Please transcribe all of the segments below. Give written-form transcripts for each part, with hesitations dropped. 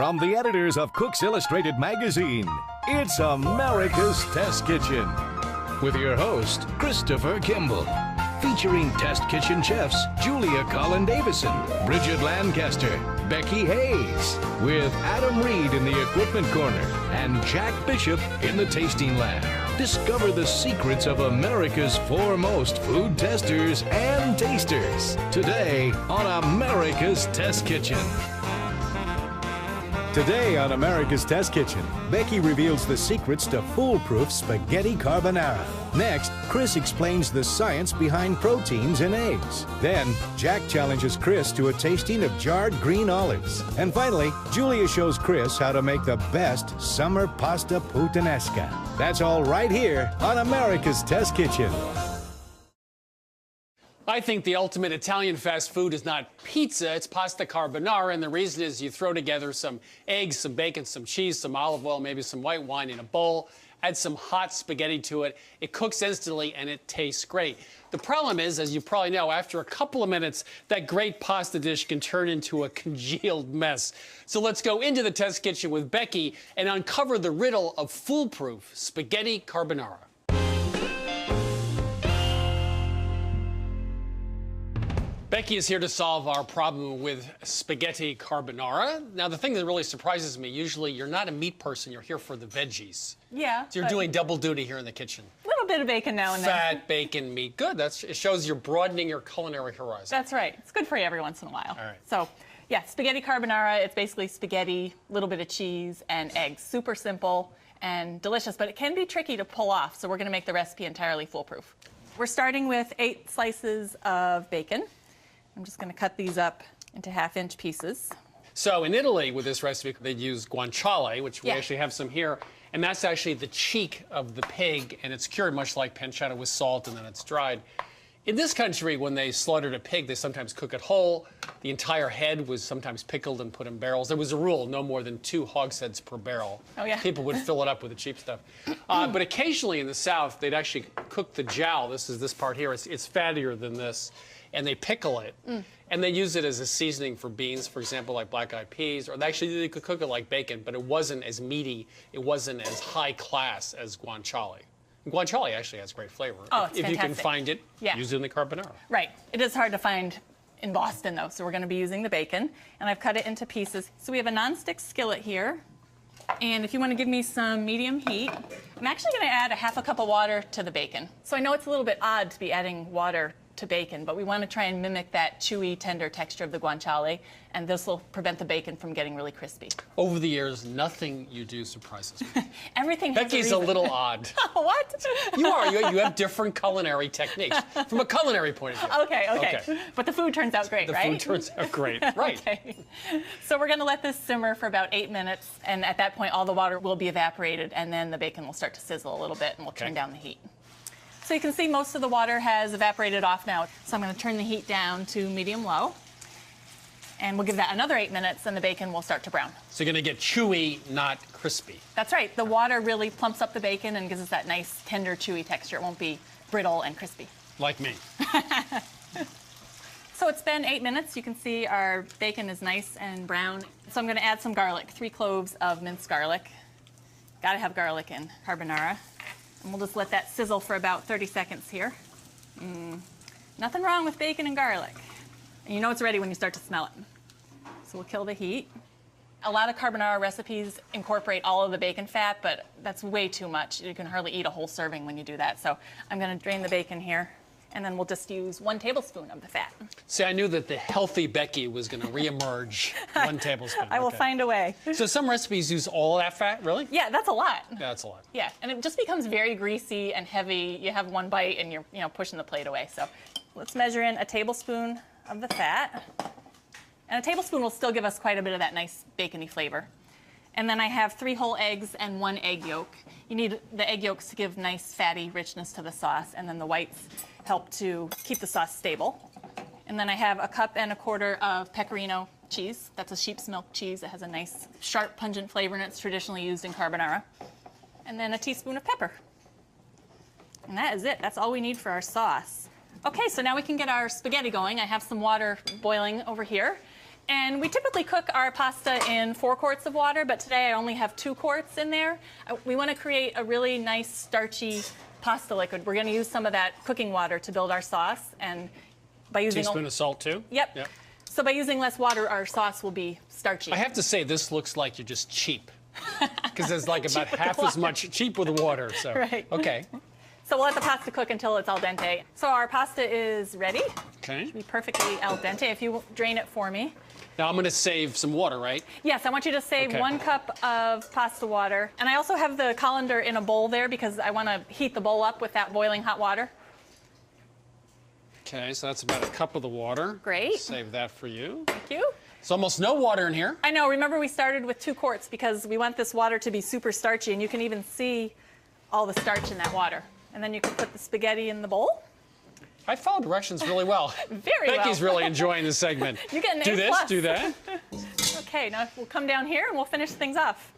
From the editors of Cook's Illustrated magazine, it's America's Test Kitchen. With your host, Christopher Kimball. Featuring Test Kitchen chefs Julia Collin-Davison, Bridget Lancaster, Becky Hayes, with Adam Reed in the equipment corner and Jack Bishop in the tasting lab. Discover the secrets of America's foremost food testers and tasters today on America's Test Kitchen. Today on America's Test Kitchen, Becky reveals the secrets to foolproof spaghetti carbonara. Next, Chris explains the science behind proteins in eggs. Then, Jack challenges Chris to a tasting of jarred green olives. And finally, Julia shows Chris how to make the best summer pasta puttanesca. That's all right here on America's Test Kitchen. I think the ultimate Italian fast food is not pizza, it's pasta carbonara, and the reason is you throw together some eggs, some bacon, some cheese, some olive oil, maybe some white wine in a bowl, add some hot spaghetti to it. It cooks instantly and it tastes great. The problem is, as you probably know, after a couple of minutes, that great pasta dish can turn into a congealed mess. So let's go into the test kitchen with Becky and uncover the riddle of foolproof spaghetti carbonara. Becky is here to solve our problem with spaghetti carbonara. Now, the thing that really surprises me, usually you're not a meat person, you're here for the veggies. Yeah. So you're doing double duty here in the kitchen. A little bit of bacon now and then. Fat, bacon, meat. Good. It shows you're broadening your culinary horizon. That's right. It's good for you every once in a while. All right. So, yeah, spaghetti carbonara, it's basically spaghetti, a little bit of cheese, and eggs. Super simple and delicious, but it can be tricky to pull off, so we're going to make the recipe entirely foolproof. We're starting with 8 slices of bacon. I'm just going to cut these up into half-inch pieces. So in Italy, with this recipe, they use guanciale, which we actually have some here, and that's actually the cheek of the pig, and it's cured much like pancetta with salt, and then it's dried. In this country, when they slaughtered a pig, they sometimes cook it whole. The entire head was sometimes pickled and put in barrels. There was a rule, no more than 2 hogsheads per barrel. Oh, yeah. People would fill it up with the cheap stuff. But occasionally in the South, they'd actually cook the jowl. This is this part here. It's fattier than this. And they pickle it, and they use it as a seasoning for beans, for example, like black-eyed peas, or they could cook it like bacon, but it wasn't as meaty, it wasn't as high class as guanciale. And guanciale actually has great flavor. Oh, it's if you can fantastic. find it, use it in the carbonara. Right. It is hard to find in Boston, though, so we're going to be using the bacon, and I've cut it into pieces. So we have a nonstick skillet here, and if you want to give me some medium heat, I'm actually going to add a half a cup of water to the bacon. So I know it's a little bit odd to be adding water to bacon, but we want to try and mimic that chewy, tender texture of the guanciale, and this will prevent the bacon from getting really crispy. Over the years, nothing you do surprises me. Everything has Becky's a a reason. little odd. What? You are. You have different culinary techniques from a culinary point of view. Okay. But the food turns out great, The right? food turns out great, right. Okay. So we're going to let this simmer for about 8 minutes, and at that point, all the water will be evaporated, and then the bacon will start to sizzle a little bit, and we'll turn down the heat. So you can see most of the water has evaporated off now. So I'm going to turn the heat down to medium-low. And we'll give that another 8 minutes, and the bacon will start to brown. So you're going to get chewy, not crispy. That's right. The water really plumps up the bacon and gives us that nice, tender, chewy texture. It won't be brittle and crispy. Like me. So it's been 8 minutes. You can see our bacon is nice and brown. So I'm going to add some garlic, 3 cloves of minced garlic. Got to have garlic in carbonara. And we'll just let that sizzle for about 30 seconds here. Nothing wrong with bacon and garlic. And you know it's ready when you start to smell it. So we'll kill the heat. A lot of carbonara recipes incorporate all of the bacon fat, but that's way too much. You can hardly eat a whole serving when you do that. So I'm going to drain the bacon here, and then we'll just use 1 tablespoon of the fat. See, I knew that the healthy Becky was going to reemerge. 1 tablespoon. I will find a way. So some recipes use all that fat, really? Yeah, that's a lot. Yeah, that's a lot. Yeah, and it just becomes very greasy and heavy. You have 1 bite and you're pushing the plate away. So let's measure in a tablespoon of the fat. And a tablespoon will still give us quite a bit of that nice bacony flavor. And then I have 3 whole eggs and 1 egg yolk. You need the egg yolks to give nice fatty richness to the sauce, and then the whites help to keep the sauce stable. And then I have 1.25 cups of pecorino cheese. That's a sheep's milk cheese. It has a nice, sharp, pungent flavor, and it's traditionally used in carbonara. And then a teaspoon of pepper. And that is it. That's all we need for our sauce. Okay, so now we can get our spaghetti going. I have some water boiling over here. And we typically cook our pasta in 4 quarts of water, but today I only have 2 quarts in there. We want to create a really nice starchy pasta liquid. We're going to use some of that cooking water to build our sauce, and by using Teaspoon of salt too? Yep. So by using less water, our sauce will be starchy. I have to say, this looks like you're just cheap. Because there's like about half as much cheap with water. So. Right. Okay. So we'll let the pasta cook until it's al dente. So our pasta is ready. Okay. It'll be perfectly al dente. If you drain it for me. Now I'm going to save some water, right? Yes, I want you to save 1 cup of pasta water. And I also have the colander in a bowl there because I want to heat the bowl up with that boiling hot water. Okay, so that's about 1 cup of the water. Great. Save that for you. Thank you. There's almost no water in here. I know. Remember, we started with 2 quarts because we want this water to be super starchy, and you can even see all the starch in that water. And then you can put the spaghetti in the bowl. I followed directions really well. Very well. Becky's really enjoying this segment. You get an Do A+. this, do that. Okay, now we'll come down here and we'll finish things off.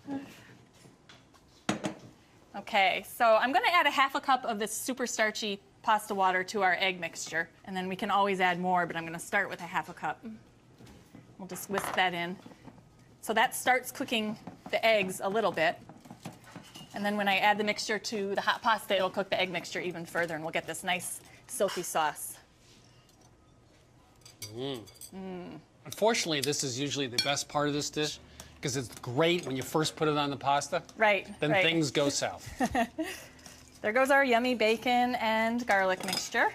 Okay, so I'm going to add 1/2 cup of this super starchy pasta water to our egg mixture, and then we can always add more, but I'm going to start with 1/2 cup. We'll just whisk that in. So that starts cooking the eggs a little bit. And then when I add the mixture to the hot pasta, it'll cook the egg mixture even further, and we'll get this nice silky sauce. Unfortunately, this is usually the best part of this dish because it's great when you first put it on the pasta. Right. Then right. things go south. There goes our yummy bacon and garlic mixture.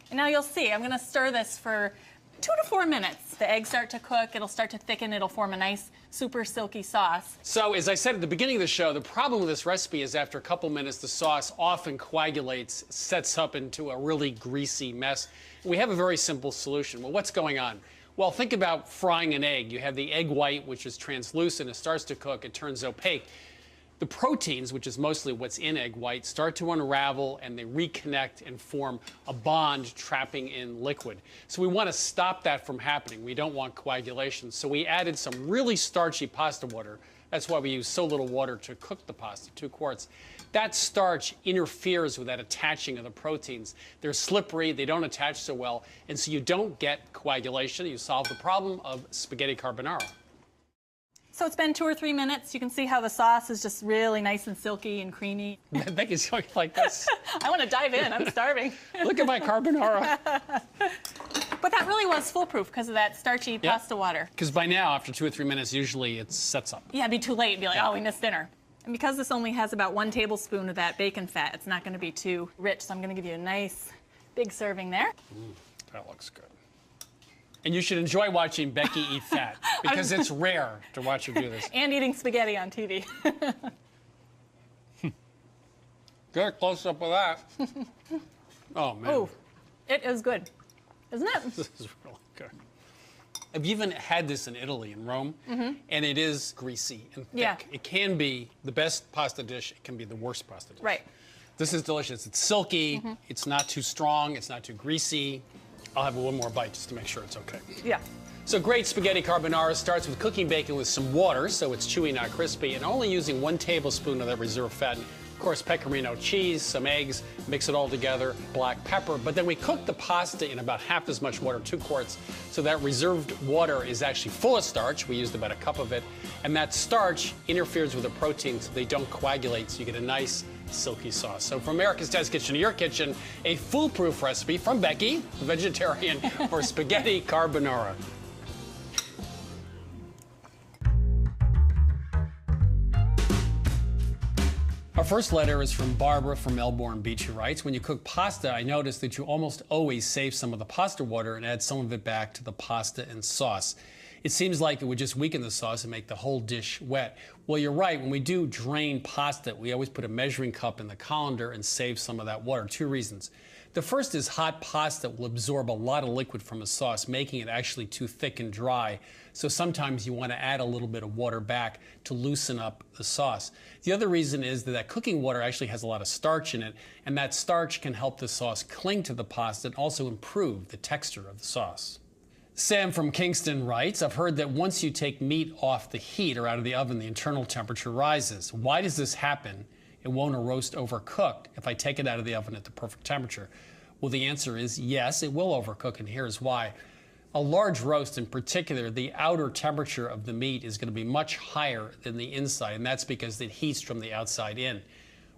And now you'll see, I'm going to stir this for 2 to 4 minutes. The eggs start to cook, it'll start to thicken, it'll form a nice, super silky sauce. So, as I said at the beginning of the show, the problem with this recipe is after a couple minutes, the sauce often coagulates, sets up into a really greasy mess. We have a very simple solution. Well, what's going on? Well, think about frying an egg. You have the egg white, which is translucent. It starts to cook. It turns opaque. The proteins, which is mostly what's in egg white, start to unravel and they reconnect and form a bond trapping in liquid. So we want to stop that from happening. We don't want coagulation. So we added some really starchy pasta water. That's why we use so little water to cook the pasta, 2 quarts. That starch interferes with that attaching of the proteins. They're slippery, they don't attach so well, and so you don't get coagulation. You solve the problem of spaghetti carbonara. So it's been 2 or 3 minutes. You can see how the sauce is just really nice and silky and creamy. Becky's going like this. I want to dive in. I'm starving. Look at my carbonara. But that really was foolproof because of that starchy pasta water. Because by now, after 2 or 3 minutes, usually it sets up. Yeah, it'd be too late. It'd be like, oh, we missed dinner. And because this only has about 1 tablespoon of that bacon fat, it's not going to be too rich. So I'm going to give you a nice big serving there. That looks good. And you should enjoy watching Becky eat fat because it's rare to watch her do this. And eating spaghetti on TV. Get a close-up of that. Oh, man. Oh, it is good, isn't it? This is really good. I've even had this in Italy, in Rome, and it is greasy and thick. Yeah. It can be the best pasta dish. It can be the worst pasta dish. Right. This is delicious. It's silky. It's not too strong. It's not too greasy. I'll have one more bite just to make sure it's okay. Yeah. So great spaghetti carbonara starts with cooking bacon with some water so it's chewy, not crispy, and only using 1 tablespoon of that reserve fat. And of course, pecorino cheese, some eggs, mix it all together, black pepper. But then we cook the pasta in about half as much water, 2 quarts, so that reserved water is actually full of starch. We used about 1 cup of it. And that starch interferes with the proteins so they don't coagulate, so you get a nice silky sauce. So from America's Test Kitchen to your kitchen, a foolproof recipe from Becky, a vegetarian, for spaghetti carbonara. Our first letter is from Barbara from Melbourne Beach, who writes, when you cook pasta, I notice that you almost always save some of the pasta water and add some of it back to the pasta and sauce. It seems like it would just weaken the sauce and make the whole dish wet. Well, you're right. When we do drain pasta, we always put a measuring cup in the colander and save some of that water. 2 reasons. The first is hot pasta will absorb a lot of liquid from a sauce, making it actually too thick and dry. So sometimes you want to add a little bit of water back to loosen up the sauce. The other reason is that cooking water actually has a lot of starch in it, and that starch can help the sauce cling to the pasta and also improve the texture of the sauce. Sam from Kingston writes, I've heard that once you take meat off the heat or out of the oven, the internal temperature rises. Why does this happen? It won't roast overcooked if I take it out of the oven at the perfect temperature. Well, the answer is yes, it will overcook, and here's why. A large roast in particular, the outer temperature of the meat is going to be much higher than the inside, and that's because it heats from the outside in.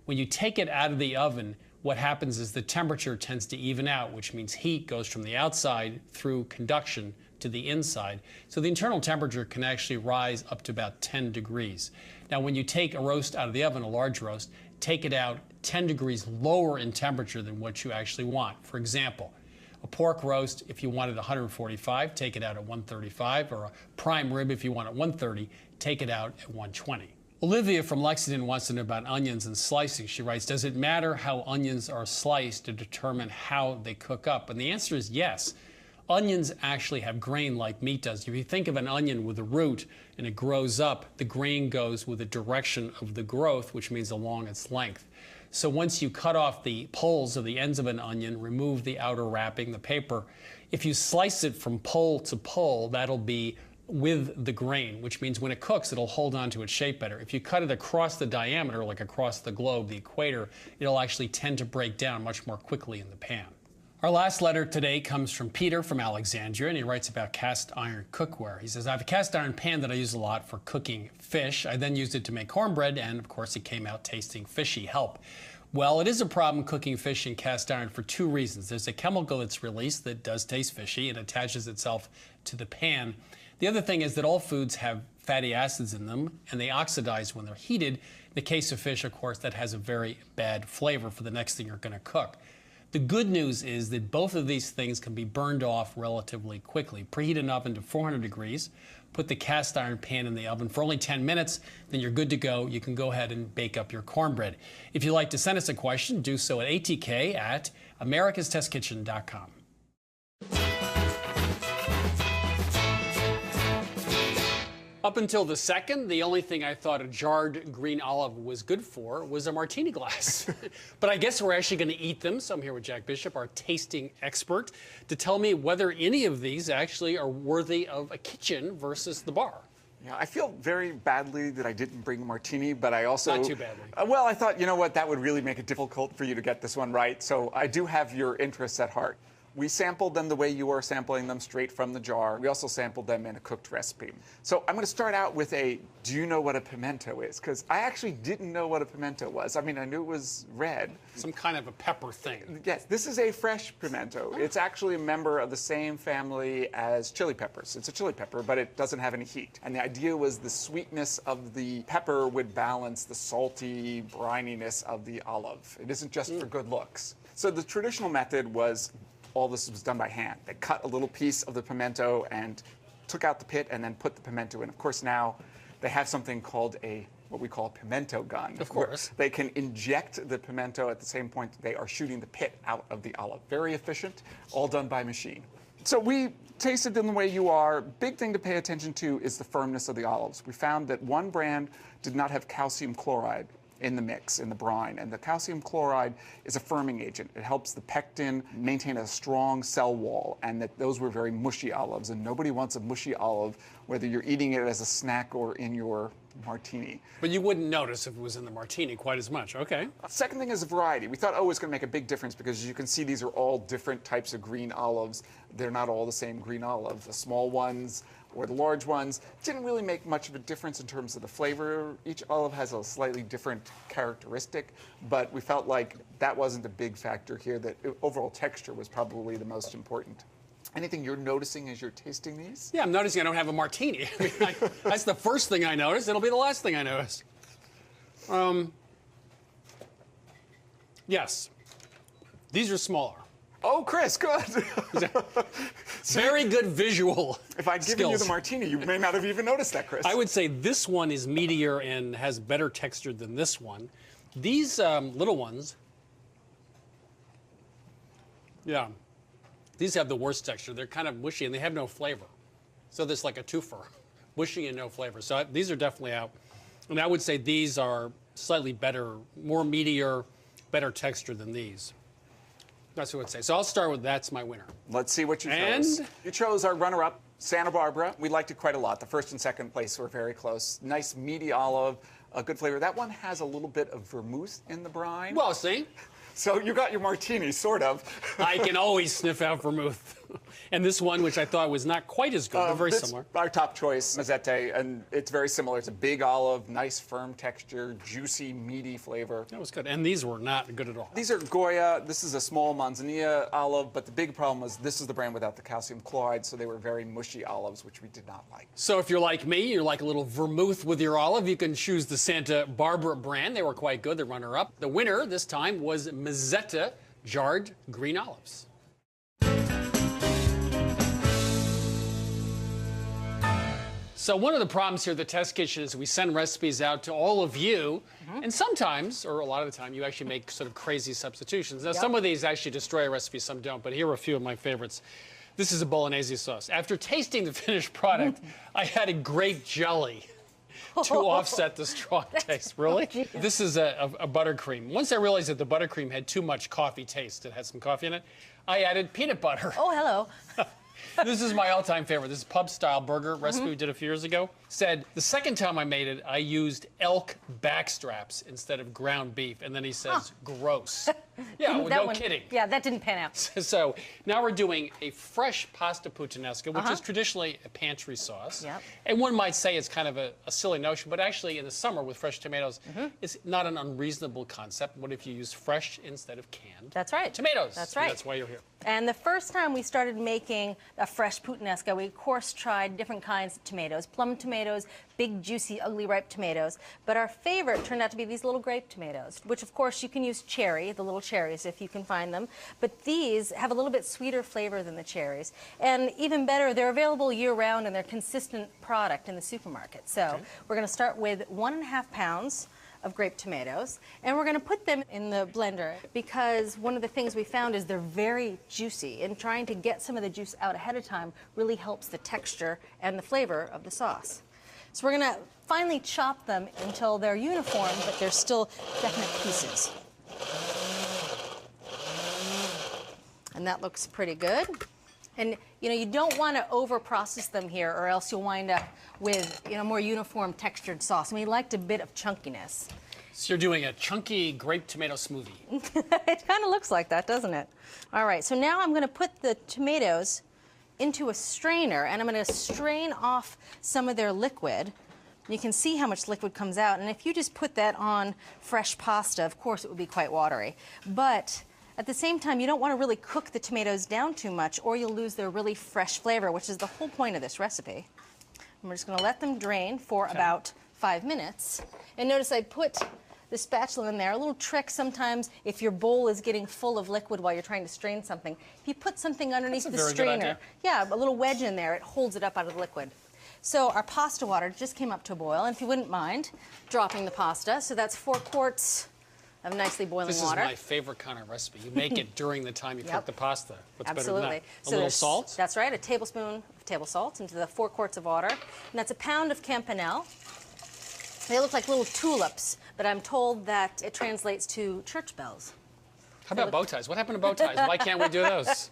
When you take it out of the oven, what happens is the temperature tends to even out, which means heat goes from the outside through conduction to the inside. So the internal temperature can actually rise up to about 10 degrees. Now, when you take a roast out of the oven, a large roast, take it out 10 degrees lower in temperature than what you actually want. For example, a pork roast, if you want it 145, take it out at 135, or a prime rib, if you want it 130, take it out at 120. Olivia from Lexington wants to know about onions and slicing. She writes, does it matter how onions are sliced to determine how they cook up? And the answer is yes. Onions actually have grain like meat does. If you think of an onion with a root and it grows up, the grain goes with the direction of the growth, which means along its length. So once you cut off the poles or the ends of an onion, remove the outer wrapping, the paper, if you slice it from pole to pole, that'll be with the grain, which means when it cooks, it'll hold on to its shape better. If you cut it across the diameter, like across the globe, the equator, it'll actually tend to break down much more quickly in the pan. Our last letter today comes from Peter from Alexandria, and he writes about cast iron cookware. He says, I have a cast iron pan that I use a lot for cooking fish. I then used it to make cornbread, and of course it came out tasting fishy. Help. Well, it is a problem cooking fish in cast iron for two reasons. There's a chemical that's released that does taste fishy. It attaches itself to the pan. The other thing is that all foods have fatty acids in them, and they oxidize when they're heated. In the case of fish, of course, that has a very bad flavor for the next thing you're going to cook. The good news is that both of these things can be burned off relatively quickly. Preheat an oven to 400 degrees, put the cast iron pan in the oven for only 10 minutes, then you're good to go. You can go ahead and bake up your cornbread. If you'd like to send us a question, do so at atk@americastestkitchen.com. Up until the second, the only thing I thought a jarred green olive was good for was a martini glass. But I guess we're actually going to eat them, so I'm here with Jack Bishop, our tasting expert, to tell me whether any of these actually are worthy of a kitchen versus the bar. Yeah, I feel very badly that I didn't bring a martini, but I also... Not too badly. Well, I thought, you know what, that would really make it difficult for you to get this one right, so I do have your interests at heart. We sampled them the way you are sampling them, straight from the jar. We also sampled them in a cooked recipe. So I'm going to start out with a, do you know what a pimento is? Because I actually didn't know what a pimento was. I mean, I knew it was red. Some kind of a pepper thing. Yes, this is a fresh pimento. It's actually a member of the same family as chili peppers. It's a chili pepper, but it doesn't have any heat. And the idea was the sweetness of the pepper would balance the salty brininess of the olive. It isn't just for good looks. So the traditional method was all this was done by hand. They cut a little piece of the pimento and took out the pit and then put the pimento in. Of course, now they have something called what we call a pimento gun. Of course. They can inject the pimento at the same point they are shooting the pit out of the olive. Very efficient, all done by machine. So we tasted them the way you are. Big thing to pay attention to is the firmness of the olives. We found that one brand did not have calcium chloride in the mix, in the brine. And the calcium chloride is a firming agent. It helps the pectin maintain a strong cell wall, and that those were very mushy olives. And nobody wants a mushy olive, whether you're eating it as a snack or in your martini. But you wouldn't notice if it was in the martini quite as much. Okay. Second thing is the variety. We thought, oh, it's going to make a big difference because as you can see, these are all different types of green olives. They're not all the same green olive. The small ones or the large ones didn't really make much of a difference in terms of the flavor. Each olive has a slightly different characteristic, but we felt like that wasn't a big factor here, that overall texture was probably the most important. Anything you're noticing as you're tasting these? Yeah, I'm noticing I don't have a martini. I mean, that's the first thing I notice. It'll be the last thing I notice. Yes, these are smaller. Oh, Chris, good. Very good visual If I'd given you the martini, you may not have even noticed that, Chris. I would say this one is meatier and has better texture than this one. These little ones, yeah, these have the worst texture. They're kind of mushy and they have no flavor. So there's like a twofer, mushy and no flavor. So these are definitely out. And I would say these are slightly better, more meatier, better texture than these. That's what I would say. So I'll start with that's my winner. Let's see what you chose. And you chose our runner-up, Santa Barbara. We liked it quite a lot. The first and second place were very close. Nice meaty olive, a good flavor. That one has a little bit of vermouth in the brine. well, see, So you got your martini, sort of. I can always sniff out vermouth. And this one, which I thought was not quite as good, but very similar. Our top choice, Mazette, and it's very similar. It's a big olive, nice firm texture, juicy, meaty flavor. That was good. And these were not good at all. These are Goya. This is a small Manzanilla olive, but the big problem was this is the brand without the calcium chloride, so they were very mushy olives, which we did not like. So if you're like me, you're like a little vermouth with your olive, you can choose the Santa Barbara brand. They were quite good, the runner-up. The winner this time was Mazette jarred green olives. So one of the problems here at the Test Kitchen is we send recipes out to all of you, and sometimes, or a lot of the time, you actually make sort of crazy substitutions. Now, some of these actually destroy a recipe, some don't, but here are a few of my favorites. This is a bolognese sauce. After tasting the finished product, I added grape jelly to offset the strong taste. Really? This is a buttercream. Once I realized that the buttercream had too much coffee taste, it had some coffee in it, I added peanut butter. Oh, hello. This is my all-time favorite. This is pub-style burger recipe we did a few years ago. Said, the second time I made it, I used elk backstraps instead of ground beef. And then he says, gross. Yeah, well, no kidding. Yeah, that didn't pan out. So now we're doing a fresh pasta puttanesca, which is traditionally a pantry sauce. Yep. And one might say it's kind of a silly notion, but actually in the summer with fresh tomatoes, it's not an unreasonable concept. What if you use fresh instead of canned? That's right. Tomatoes. That's right. That's why you're here. And the first time we started making a fresh puttanesca, we of course tried different kinds of tomatoes, plum tomatoes, big, juicy, ugly, ripe tomatoes. But our favorite turned out to be these little grape tomatoes, which of course you can use cherry, the little cherries if you can find them. But these have a little bit sweeter flavor than the cherries. And even better, they're available year-round and they're consistent product in the supermarket. So we're going to start with 1.5 pounds of grape tomatoes, and we're going to put them in the blender because one of the things we found is they're very juicy, and trying to get some of the juice out ahead of time really helps the texture and the flavor of the sauce. So we're going to finely chop them until they're uniform, but they're still definite pieces. And that looks pretty good. And you know, you don't want to over-process them here, or else you'll wind up with more uniform textured sauce. And we liked a bit of chunkiness. So you're doing a chunky grape tomato smoothie. It kind of looks like that, doesn't it? All right, so now I'm going to put the tomatoes into a strainer, and I'm going to strain off some of their liquid. You can see how much liquid comes out, and if you just put that on fresh pasta, of course it would be quite watery. But at the same time, you don't want to really cook the tomatoes down too much, or you'll lose their really fresh flavor, which is the whole point of this recipe. And we're just going to let them drain for about 5 minutes. And notice I put the spatula in there. A little trick sometimes, if your bowl is getting full of liquid while you're trying to strain something, if you put something underneath the strainer, a little wedge in there, it holds it up out of the liquid. So our pasta water just came up to a boil, and if you wouldn't mind dropping the pasta, so that's 4 quarts of nicely boiling water. This is my favorite kind of recipe. You make it during the time you cook the pasta. What's Absolutely. better than that? So a little salt? That's right, a tablespoon of table salt into the 4 quarts of water. And that's a pound of Campanelle. They look like little tulips, but I'm told that it translates to church bells. How about bow ties? What happened to bow ties? Why can't we do those?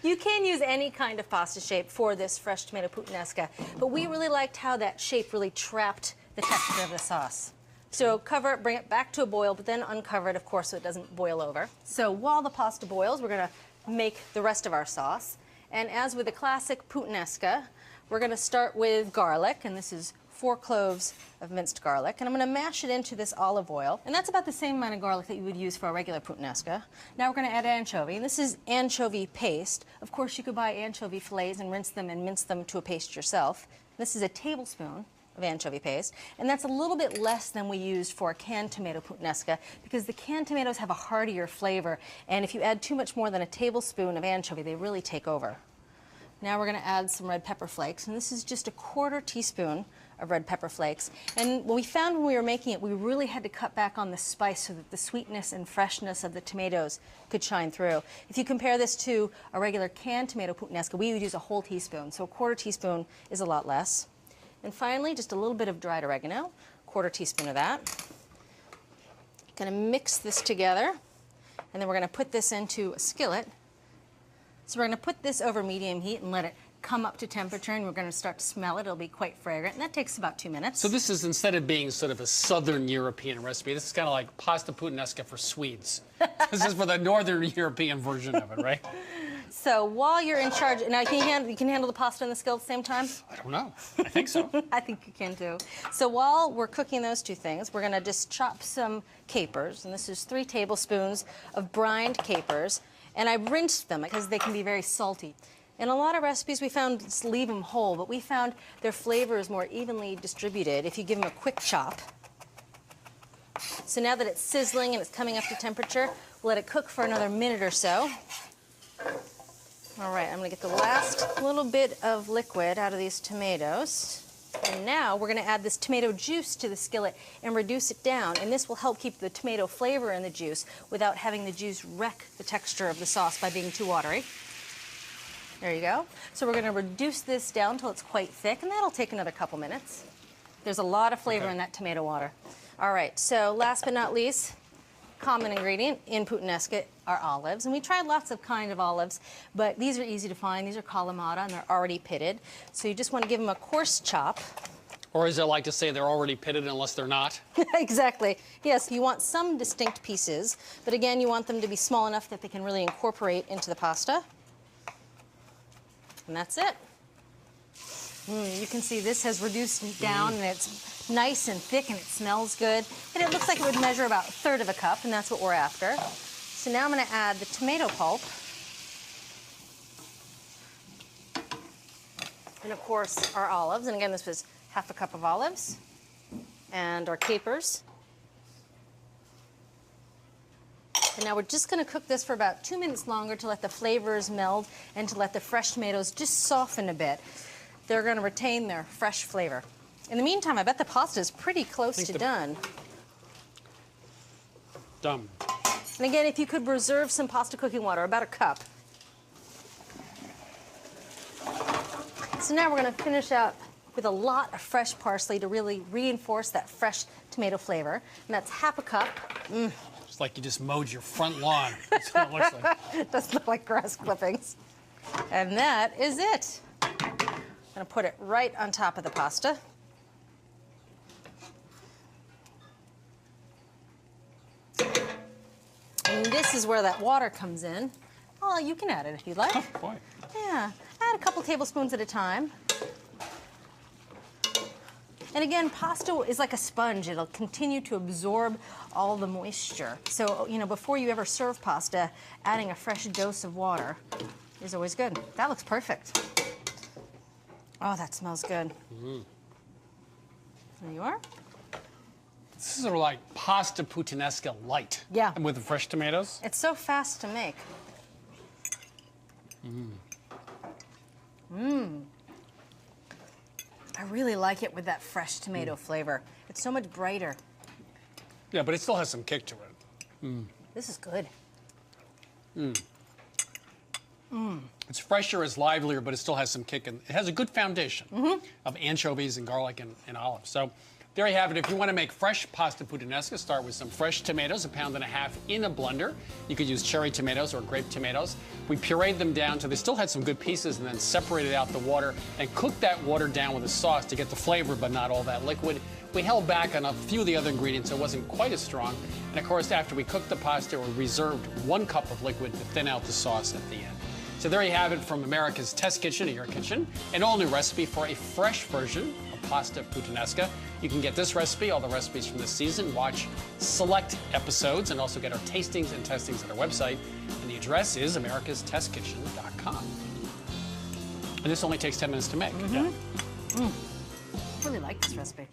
You can use any kind of pasta shape for this fresh tomato puttanesca, but we really liked how that shape really trapped the texture of the sauce. So cover it, bring it back to a boil, but then uncover it, of course, so it doesn't boil over. So while the pasta boils, we're going to make the rest of our sauce. And as with the classic puttanesca, we're going to start with garlic, and this is 4 cloves of minced garlic, and I'm going to mash it into this olive oil, and that's about the same amount of garlic that you would use for a regular puttanesca. Now we're going to add anchovy, and this is anchovy paste. Of course, you could buy anchovy fillets and rinse them and mince them to a paste yourself. This is a tablespoon of anchovy paste, and that's a little bit less than we used for a canned tomato puttanesca because the canned tomatoes have a heartier flavor, and if you add too much more than a tablespoon of anchovy, they really take over. Now we're going to add some red pepper flakes, and this is just a 1/4 teaspoon of red pepper flakes. And what we found when we were making it, we really had to cut back on the spice so that the sweetness and freshness of the tomatoes could shine through. If you compare this to a regular canned tomato puttanesca, we would use a whole teaspoon, so a 1/4 teaspoon is a lot less. And finally, just a little bit of dried oregano, 1/4 teaspoon of that. Going to mix this together, and then we're going to put this into a skillet. So we're going to put this over medium heat and let it come up to temperature, and we're going to start to smell it. It'll be quite fragrant, and that takes about 2 minutes. So this is, instead of being sort of a Southern European recipe, this is kind of like pasta puttanesca for Swedes. This is for the Northern European version of it, right? So while you're in charge, now you can handle the pasta and the skillet at the same time? I don't know. I think so. I think you can too. So while we're cooking those two things, we're going to just chop some capers, and this is 3 tablespoons of brined capers, and I rinsed them because they can be very salty. In a lot of recipes, we found just leave them whole, but we found their flavor is more evenly distributed if you give them a quick chop. So now that it's sizzling and it's coming up to temperature, we'll let it cook for another minute or so. All right, I'm going to get the last little bit of liquid out of these tomatoes. And now we're going to add this tomato juice to the skillet and reduce it down. And this will help keep the tomato flavor in the juice without having the juice wreck the texture of the sauce by being too watery. There you go. So we're going to reduce this down till it's quite thick, and that'll take another couple minutes. There's a lot of flavor in that tomato water. All right, so last but not least, common ingredient in puttanesca are olives, and we tried lots of kind of olives, but these are easy to find. These are Kalamata, and they're already pitted. So you just want to give them a coarse chop. Or as I like to say, they're already pitted unless they're not. Exactly. Yes, you want some distinct pieces, but again, you want them to be small enough that they can really incorporate into the pasta. And that's it. You can see this has reduced down, and it's nice and thick, and it smells good. And it looks like it would measure about 1/3 of a cup, and that's what we're after. So now I'm going to add the tomato pulp. And of course, our olives. And again, this was 1/2 cup of olives. And our capers. And now we're just going to cook this for about 2 minutes longer to let the flavors meld and to let the fresh tomatoes just soften a bit. They're going to retain their fresh flavor. In the meantime, I bet the pasta is pretty close to done. Done. And again, if you could reserve some pasta cooking water, about a cup. So now we're going to finish out with a lot of fresh parsley to really reinforce that fresh tomato flavor. And that's 1/2 cup. It's like you just mowed your front lawn. That's what it looks like. It does look like grass clippings. And that is it. I'm going to put it right on top of the pasta. And this is where that water comes in. Oh, you can add it if you'd like. Oh, boy. Yeah, add a couple tablespoons at a time. And again, pasta is like a sponge. It'll continue to absorb all the moisture. So, you know, before you ever serve pasta, adding a fresh dose of water is always good. That looks perfect. Oh, that smells good. There you are. This is sort of like pasta puttanesca light. Yeah. And with the fresh tomatoes. It's so fast to make. I really like it with that fresh tomato flavor. It's so much brighter. Yeah, but it still has some kick to it. This is good. It's fresher, it's livelier, but it still has some kick. And it has a good foundation of anchovies and garlic and olives. So there you have it. If you want to make fresh pasta puttanesca, start with some fresh tomatoes, 1.5 pounds in a blender. You could use cherry tomatoes or grape tomatoes. We pureed them down till they still had some good pieces and then separated out the water and cooked that water down with a sauce to get the flavor but not all that liquid. We held back on a few of the other ingredients so it wasn't quite as strong. And of course, after we cooked the pasta, we reserved 1 cup of liquid to thin out the sauce at the end. So there you have it from America's Test Kitchen to your kitchen, an all-new recipe for a fresh version of pasta puttanesca. You can get this recipe, all the recipes from this season, watch select episodes, and also get our tastings and testings at our website. And the address is americastestkitchen.com. And this only takes 10 minutes to make. I really like this recipe.